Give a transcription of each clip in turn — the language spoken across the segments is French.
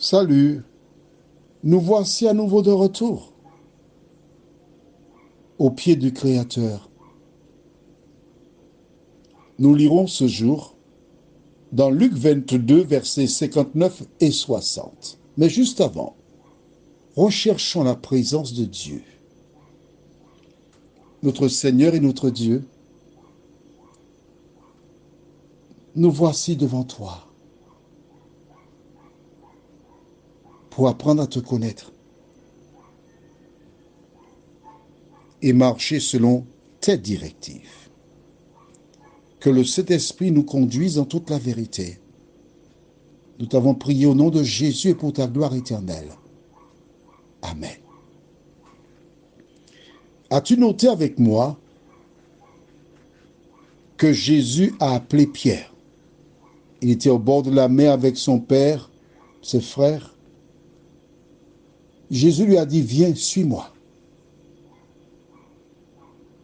Salut, nous voici à nouveau de retour au pied du Créateur. Nous lirons ce jour dans Luc 22, versets 59 et 60. Mais juste avant, recherchons la présence de Dieu. Notre Seigneur et notre Dieu, nous voici devant toi pour apprendre à te connaître et marcher selon tes directives. Que le Saint-Esprit nous conduise en toute la vérité. Nous t'avons prié au nom de Jésus et pour ta gloire éternelle. Amen. As-tu noté avec moi que Jésus a appelé Pierre? Il était au bord de la mer avec son père, ses frères. Jésus lui a dit, viens, suis-moi.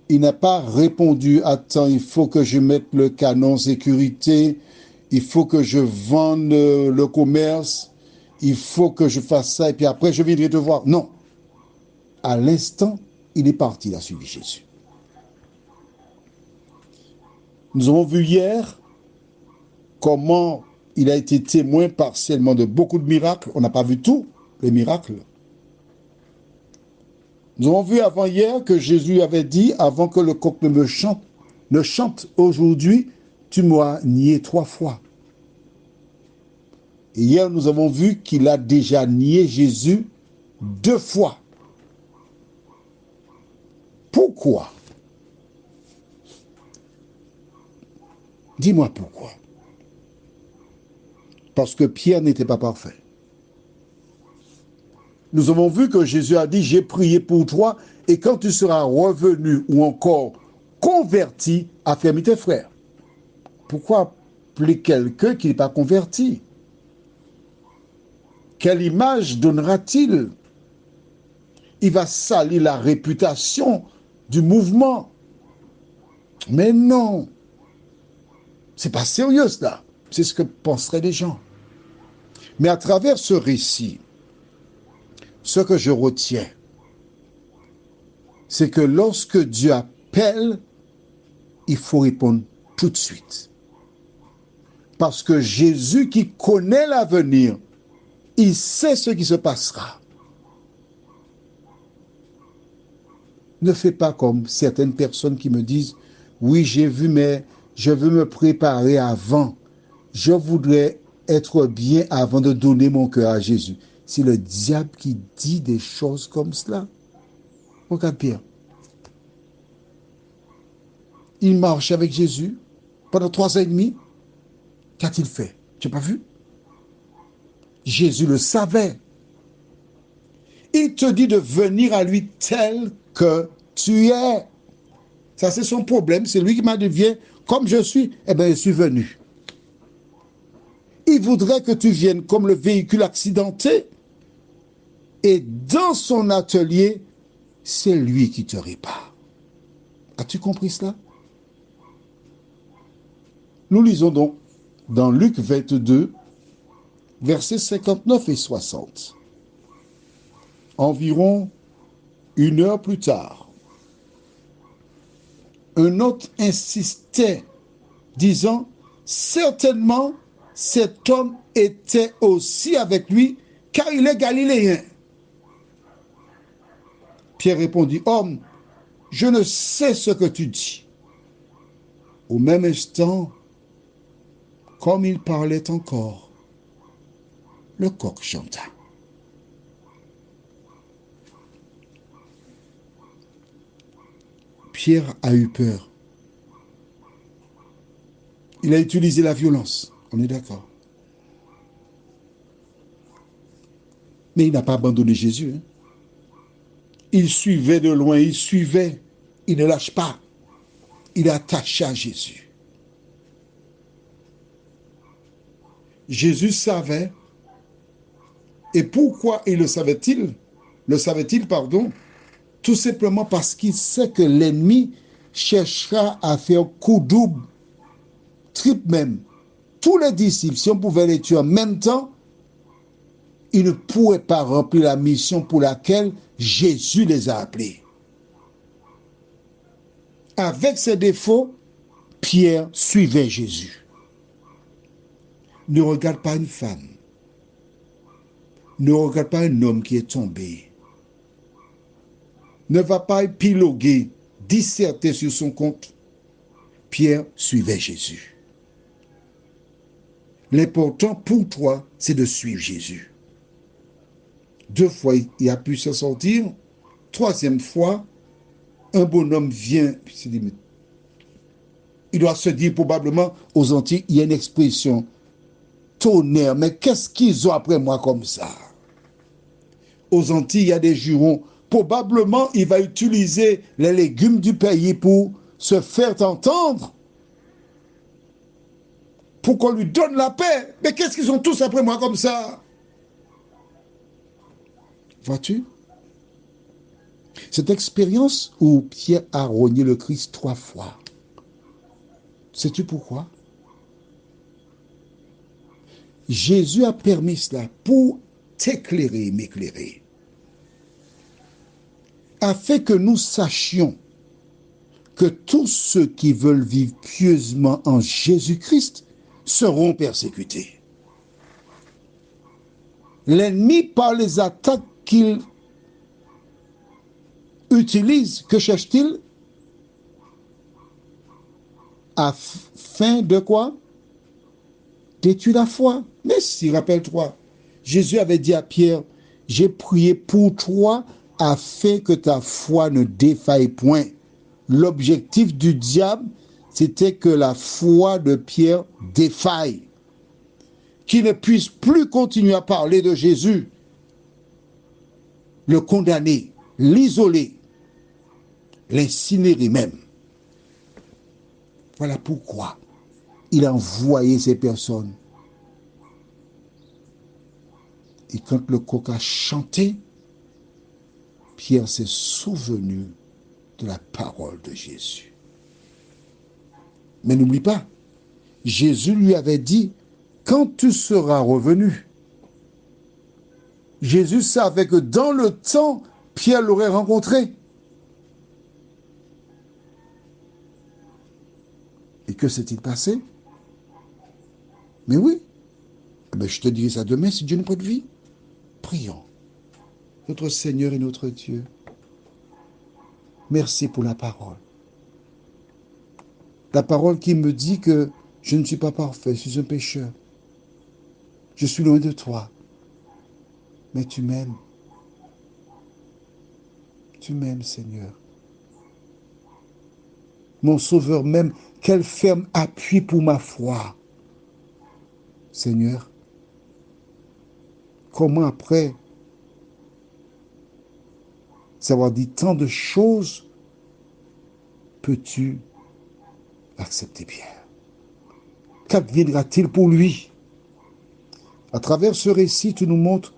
Il n'a pas répondu, attends, il faut que je mette le canon sécurité, il faut que je vende le commerce, il faut que je fasse ça et puis après je viendrai te voir. Non. À l'instant, il est parti, il a suivi Jésus. Nous avons vu hier comment il a été témoin partiellement de beaucoup de miracles. On n'a pas vu tous les miracles. Nous avons vu avant-hier que Jésus avait dit, avant que le coq ne chante aujourd'hui, tu m'auras nié 3 fois. Et hier, nous avons vu qu'il a déjà nié Jésus 2 fois. Pourquoi? Dis-moi pourquoi. Parce que Pierre n'était pas parfait. Nous avons vu que Jésus a dit, j'ai prié pour toi, et quand tu seras revenu ou encore converti, affermis tes frères. Pourquoi appeler quelqu'un qui n'est pas converti? Quelle image donnera-t-il? Il va salir la réputation du mouvement. Mais non, c'est pas sérieux cela. C'est ce que penseraient les gens. Mais à travers ce récit, ce que je retiens, c'est que lorsque Dieu appelle, il faut répondre tout de suite. Parce que Jésus qui connaît l'avenir, il sait ce qui se passera. Ne fais pas comme certaines personnes qui me disent, oui, j'ai vu, mais je veux me préparer avant. Je voudrais être bien avant de donner mon cœur à Jésus. C'est le diable qui dit des choses comme cela. Regarde Pierre. Il marche avec Jésus pendant 3 ans et demi. Qu'a-t-il fait? Tu n'as pas vu? Jésus le savait. Il te dit de venir à lui tel que tu es. Ça, c'est son problème. C'est lui qui m'a dit, viens comme je suis. Eh bien, je suis venu. Il voudrait que tu viennes comme le véhicule accidenté. Et dans son atelier, c'est lui qui te répare. As-tu compris cela? Nous lisons donc dans Luc 22, versets 59 et 60. Environ 1 heure plus tard, un autre insistait, disant, certainement cet homme était aussi avec lui, car il est galiléen. Pierre répondit, homme, je ne sais ce que tu dis. Au même instant, comme il parlait encore, le coq chanta. Pierre a eu peur. Il a utilisé la violence, on est d'accord. Mais il n'a pas abandonné Jésus. Il suivait de loin, il suivait, il ne lâche pas. Il est attaché à Jésus. Jésus savait. Et pourquoi il le savait-il? Le savait-il, pardon? Tout simplement parce qu'il sait que l'ennemi cherchera à faire coup double, triple même. Tous les disciples, si on pouvait les tuer en même temps, ils ne pourraient pas remplir la mission pour laquelle Jésus les a appelés. Avec ses défauts, Pierre suivait Jésus. Ne regarde pas une femme. Ne regarde pas un homme qui est tombé. Ne va pas épiloguer, disserter sur son compte. Pierre suivait Jésus. L'important pour toi, c'est de suivre Jésus. 2 fois, il a pu s'en sortir. 3e fois, un bonhomme vient. Il doit se dire probablement aux Antilles, il y a une expression, tonnerre, mais qu'est-ce qu'ils ont après moi comme ça? Aux Antilles, il y a des jurons. Probablement, il va utiliser les légumes du pays pour se faire entendre, pour qu'on lui donne la paix. Mais qu'est-ce qu'ils ont tous après moi comme ça? Vois-tu? Cette expérience où Pierre a rogné le Christ 3 fois, sais-tu pourquoi? Jésus a permis cela pour t'éclairer, m'éclairer, afin que nous sachions que tous ceux qui veulent vivre pieusement en Jésus-Christ seront persécutés. L'ennemi, par les attaques qu'il utilise, que cherche-t-il? Afin de quoi? Détruire la foi. Mais si, rappelle-toi, Jésus avait dit à Pierre, j'ai prié pour toi afin que ta foi ne défaille point. L'objectif du diable, c'était que la foi de Pierre défaille, qu'il ne puisse plus continuer à parler de Jésus, le condamner, l'isoler, l'incinérer même. Voilà pourquoi il a envoyé ces personnes. Et quand le coq a chanté, Pierre s'est souvenu de la parole de Jésus. Mais n'oublie pas, Jésus lui avait dit, quand tu seras revenu, Jésus savait que dans le temps, Pierre l'aurait rencontré. Et que s'est-il passé? Mais oui, je te dirai ça demain si Dieu nous prête vie. Prions. Notre Seigneur et notre Dieu, merci pour la parole. La parole qui me dit que je ne suis pas parfait, je suis un pécheur. Je suis loin de toi. Mais tu m'aimes. Tu m'aimes, Seigneur. Mon Sauveur m'aime. Quel ferme appui pour ma foi. Seigneur, comment après savoir dit tant de choses, peux-tu accepter Pierre? Qu'adviendra-t-il pour lui? À travers ce récit, tu nous montres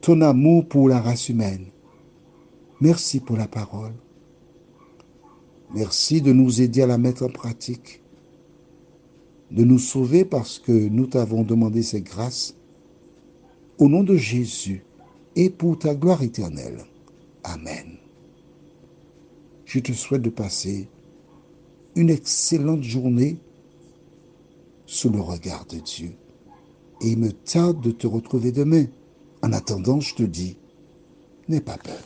ton amour pour la race humaine. Merci pour la parole. Merci de nous aider à la mettre en pratique, de nous sauver parce que nous t'avons demandé ces grâces. Au nom de Jésus et pour ta gloire éternelle. Amen. Je te souhaite de passer une excellente journée sous le regard de Dieu. Et il me tarde de te retrouver demain. En attendant, je te dis, n'aie pas peur.